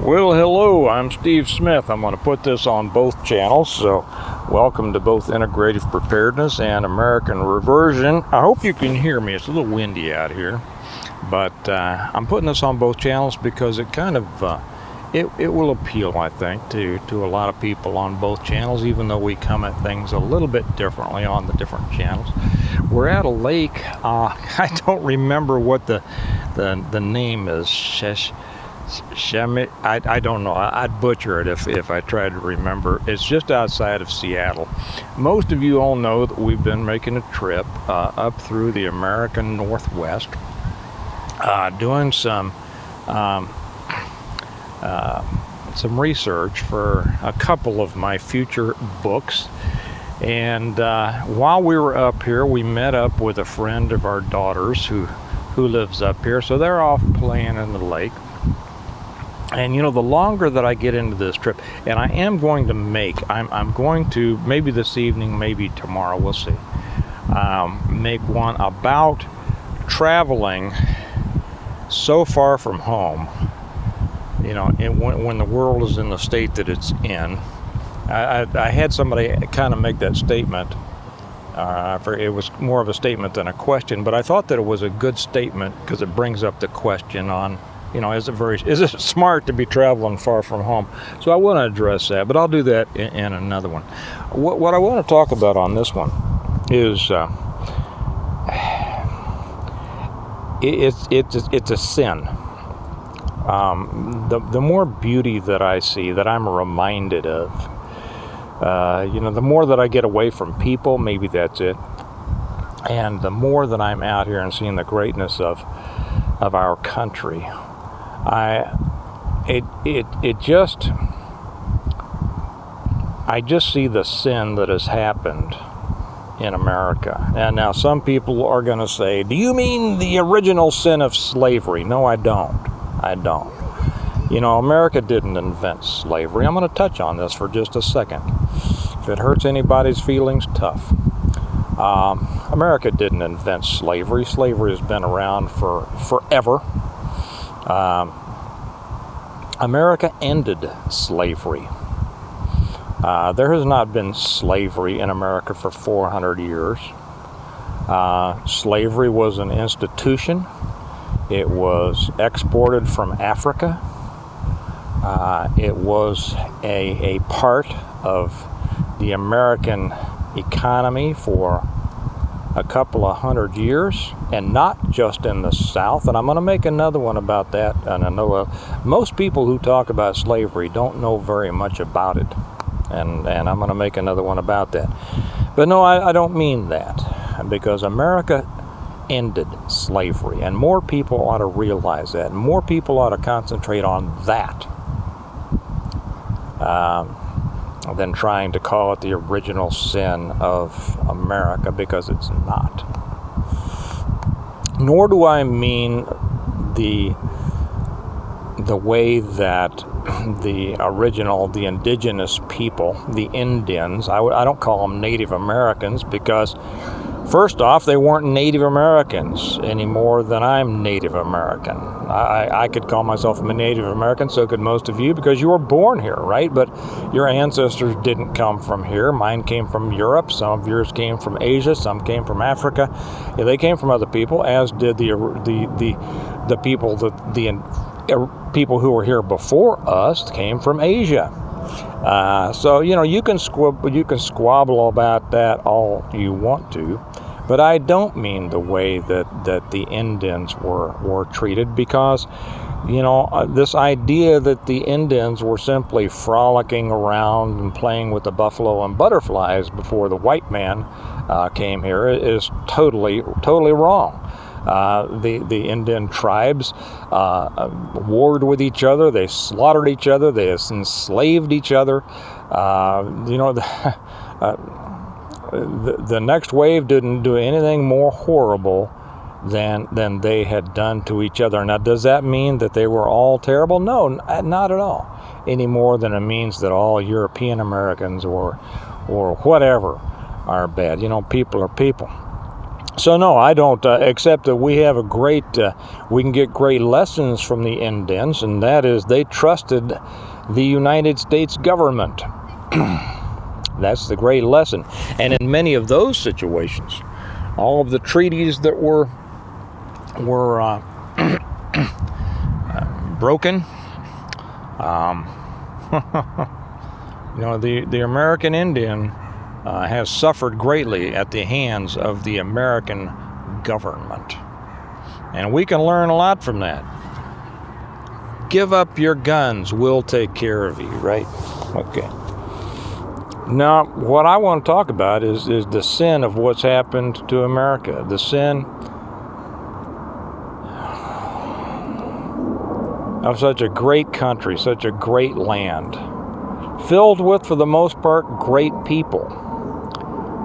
Well, hello, I'm Steve Smith. I'm going to put this on both channels, so welcome to both Integrative Preparedness and American Reversion. I hope you can hear me. It's a little windy out here, but I'm putting this on both channels because it kind of it will appeal, I think, to a lot of people on both channels, even though we come at things a little bit differently on the different channels. We're at a lake. I don't remember what the name is. I don't know. I'd butcher it if I tried to remember. It's just outside of Seattle. Most of you all know that we've been making a trip up through the American Northwest, doing some research for a couple of my future books. And while we were up here, we met up with a friend of our daughter's who lives up here. So they're off playing in the lake. And you know, the longer that I get into this trip, and I am going to I'm going to, maybe this evening, maybe tomorrow, we'll see, make one about traveling so far from home, you know, when the world is in the state that it's in. I had somebody kind of make that statement. It was more of a statement than a question, but I thought that it was a good statement because it brings up the question on, you know, is it smart to be traveling far from home? So I want to address that, but I'll do that in another one. What I want to talk about on this one is it's a sin. The more beauty that I see, that I'm reminded of, you know, the more that I get away from people, maybe that's it, and the more that I'm out here and seeing the greatness of our country. I just see the sin that has happened in America. And now some people are going to say, do you mean the original sin of slavery? No, I don't. You know, America didn't invent slavery. I'm going to touch on this for just a second. If it hurts anybody's feelings, tough. America didn't invent slavery. Slavery has been around for forever. America ended slavery. There has not been slavery in America for 400 years. Slavery was an institution. It was exported from Africa. It was a part of the American economy for a couple of hundred years, and not just in the South. And I'm going to make another one about that. And I know most people who talk about slavery don't know very much about it, and I'm going to make another one about that. But no, I don't mean that, because America ended slavery, and more people ought to realize that, and more people ought to concentrate on that than trying to call it the original sin of America, because it's not. Nor do I mean the way that the indigenous people, the Indians, I don't call them Native Americans, because first off, they weren't Native Americans any more than I'm Native American. I could call myself a Native American, so could most of you, because you were born here, right? But your ancestors didn't come from here. Mine came from Europe. Some of yours came from Asia. Some came from Africa. Yeah, they came from other people, as did the people who were here before us came from Asia. So you know, you can squabble about that all you want to, but I don't mean the way that the Indians were treated, because you know, this idea that the Indians were simply frolicking around and playing with the buffalo and butterflies before the white man came here is totally wrong. The Indian tribes warred with each other. They slaughtered each other. They enslaved each other. You know, the next wave didn't do anything more horrible than they had done to each other. Now, does that mean that they were all terrible? No, not at all. Any more than it means that all European Americans or whatever are bad. You know, people are people. So no, I don't, except that we have we can get great lessons from the Indians, and that is they trusted the United States government. That's the great lesson. And in many of those situations, all of the treaties that were broken, the American Indian has suffered greatly at the hands of the American government. And we can learn a lot from that. Give up your guns, we'll take care of you, right? Okay. Now, what I want to talk about is the sin of what's happened to America. The sin of such a great country, such a great land, filled with, for the most part, great people.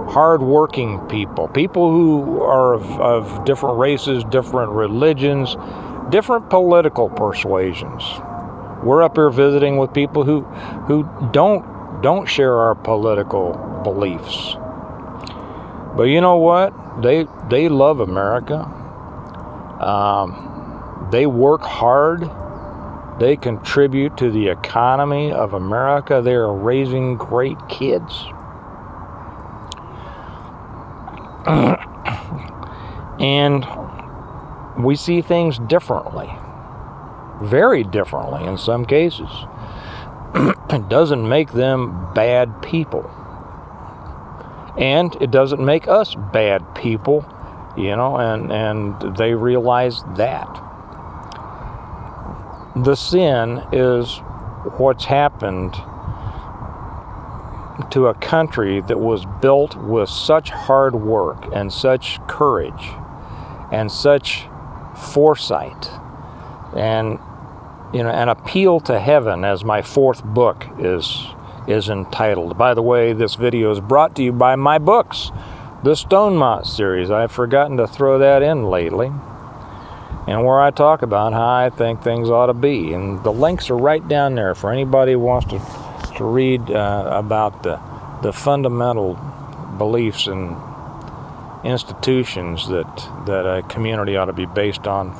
Hard-working people, people who are of different races, different religions, different political persuasions. We're up here visiting with people who don't share our political beliefs. But you know what? They love America. They work hard. They contribute to the economy of America. They are raising great kids. And we see things differently, very differently in some cases. It doesn't make them bad people. And it doesn't make us bad people, and they realize that. The sin is what's happened to a country that was built with such hard work and such courage and such foresight and an appeal to heaven, as my fourth book is entitled. By the way, this video is brought to you by my books, the Stonemont series. I've forgotten to throw that in lately, and where I talk about how I think things ought to be. And the links are right down there for anybody who wants to read about the fundamental beliefs and institutions that a community ought to be based on.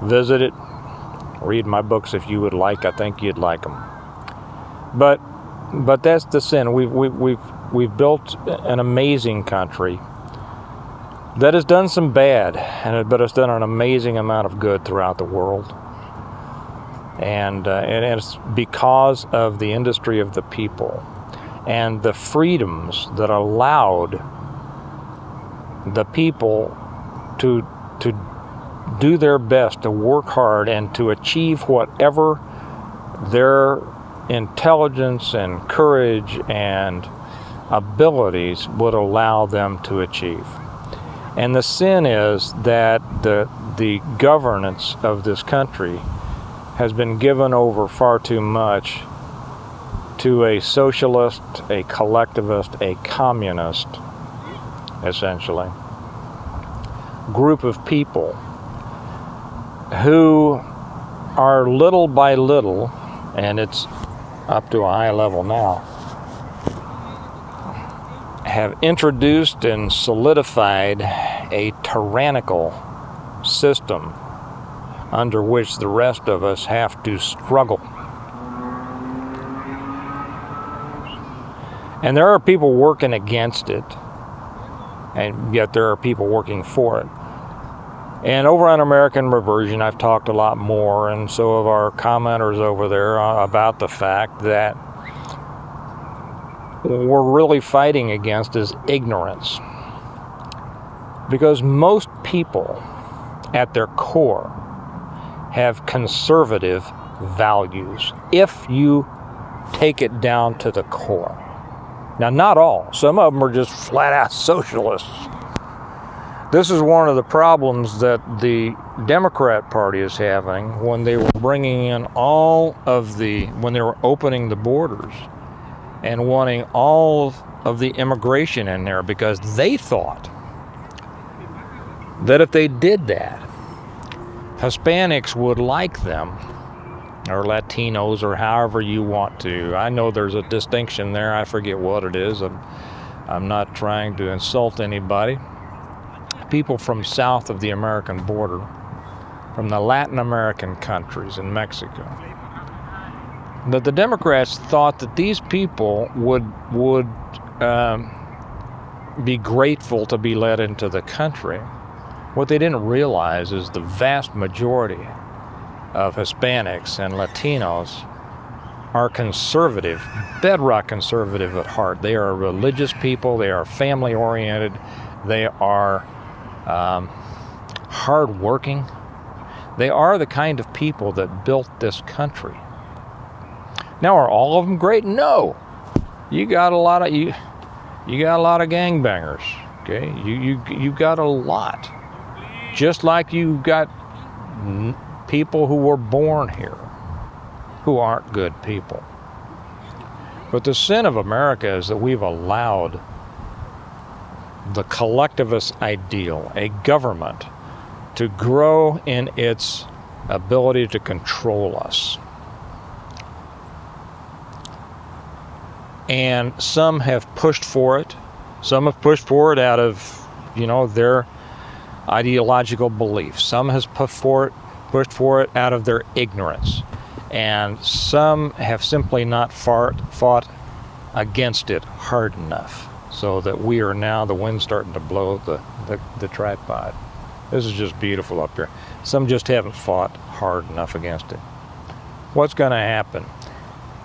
Visit it. Read my books if you would like. I think you'd like them. But that's the sin. We've built an amazing country that has done some bad, but it's done an amazing amount of good throughout the world. And it's because of the industry of the people and the freedoms that allowed the people to do their best, to work hard, and to achieve whatever their intelligence and courage and abilities would allow them to achieve. And the sin is that the governance of this country has been given over far too much to a socialist, a collectivist, a communist, essentially, group of people who are little by little, and it's up to a high level now, have introduced and solidified a tyrannical system under which the rest of us have to struggle. And there are people working against it, and yet there are people working for it. And over on American Reversion, I've talked a lot more, and so have our commenters over there, about the fact that what we're really fighting against is ignorance. Because most people, at their core, have conservative values, if you take it down to the core. Now, not all. Some of them are just flat-out socialists. This is one of the problems that the Democrat Party is having when they were bringing in when they were opening the borders and wanting all of the immigration in there, because they thought that if they did that, Hispanics would like them, or Latinos, or however you want to. I know there's a distinction there. I forget what it is. I'm not trying to insult anybody. people from south of the American border, from the Latin American countries and Mexico, that the Democrats thought that these people would be grateful to be let into the country. What they didn't realize is the vast majority of Hispanics and Latinos are conservative, bedrock conservative at heart. They are religious people. They are family-oriented. They are hard-working. They are the kind of people that built this country. Now, are all of them great? No. You got a lot of gangbangers. Okay, you got a lot. Just like you got people who were born here who aren't good people. But the sin of America is that we've allowed the collectivist ideal, a government, to grow in its ability to control us. And some have pushed for it. Some have pushed for it out of, their ideological beliefs. Some has pushed for it out of their ignorance. And some have simply not fought against it hard enough, so that we are now, the wind's starting to blow the tripod. This is just beautiful up here. Some just haven't fought hard enough against it. What's going to happen?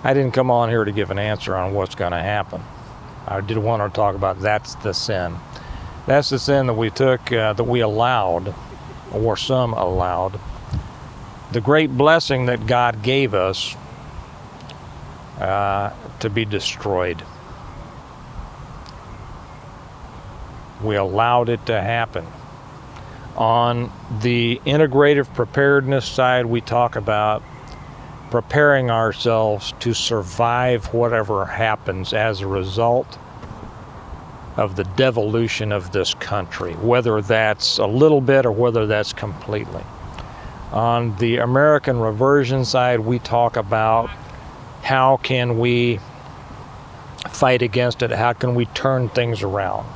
I didn't come on here to give an answer on what's going to happen. I did want to talk about that's the sin. That's the sin that we took, that we allowed, or some allowed, the great blessing that God gave us to be destroyed. We allowed it to happen. On the integrative preparedness side, we talk about preparing ourselves to survive whatever happens as a result of the devolution of this country, whether that's a little bit or whether that's completely. On the American reversion side, we talk about how can we fight against it, how can we turn things around.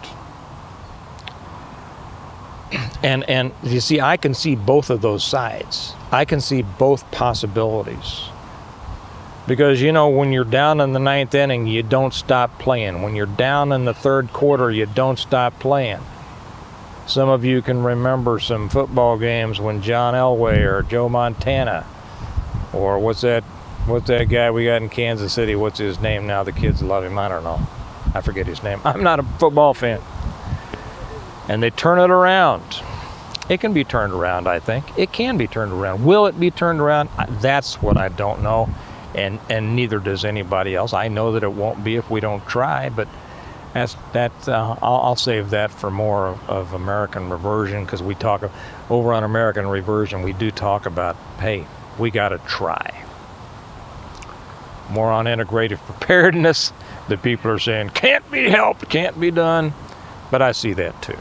And you see, I can see both of those sides. I can see both possibilities. Because, when you're down in the ninth inning, you don't stop playing. When you're down in the third quarter, you don't stop playing. Some of you can remember some football games when John Elway or Joe Montana, or what's that guy we got in Kansas City? What's his name now? The kids love him. I don't know. I forget his name. I'm not a football fan. And they turn it around. It can be turned around, I think. It can be turned around. Will it be turned around? That's what I don't know, and neither does anybody else. I know that it won't be if we don't try, but I'll save that for more of American reversion, because we talk over on American reversion. We do talk about, hey, we got to try. More on integrative preparedness. The people are saying can't be helped, can't be done, but I see that too.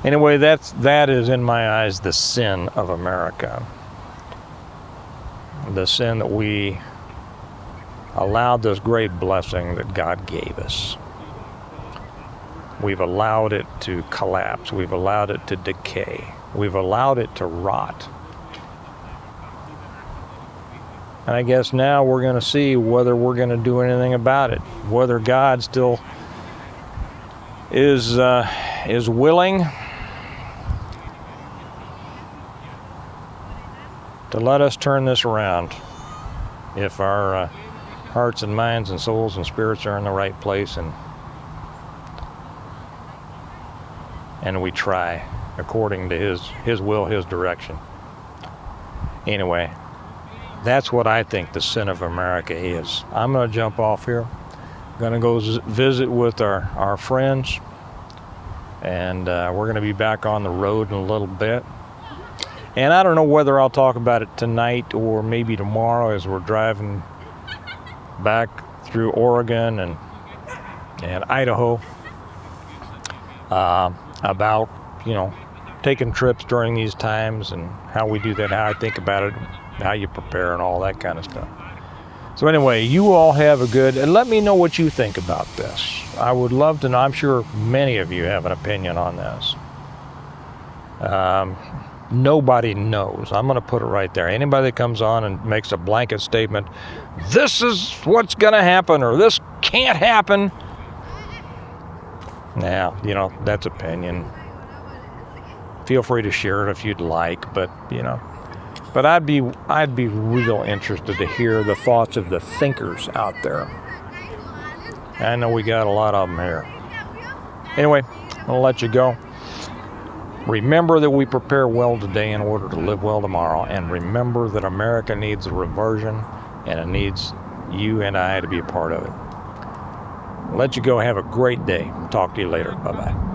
Anyway, that is in my eyes the sin of America. The sin that we allowed this great blessing that God gave us. We've allowed it to collapse. We've allowed it to decay. We've allowed it to rot. And I guess now we're going to see whether we're going to do anything about it, whether God still is willing to let us turn this around if our hearts and minds and souls and spirits are in the right place, and we try according to his will, his direction. Anyway, that's what I think the sin of America is. I'm going to jump off here. I'm going to go visit with our friends, and we're going to be back on the road in a little bit. And I don't know whether I'll talk about it tonight or maybe tomorrow as we're driving back through Oregon and Idaho, about, taking trips during these times and how we do that, how I think about it, how you prepare and all that kind of stuff. So anyway, you all have a good, and let me know what you think about this. I would love to know. I'm sure many of you have an opinion on this. Nobody knows. I'm going to put it right there. Anybody that comes on and makes a blanket statement, this is what's going to happen, or this can't happen. Now, you know, that's opinion. Feel free to share it if you'd like, but, you know. But I'd be real interested to hear the thoughts of the thinkers out there. I know we got a lot of them here. Anyway, I'm going to let you go. Remember that we prepare well today in order to live well tomorrow. And remember that America needs a reversion, and it needs you and I to be a part of it. I'll let you go. Have a great day. Talk to you later. Bye-bye.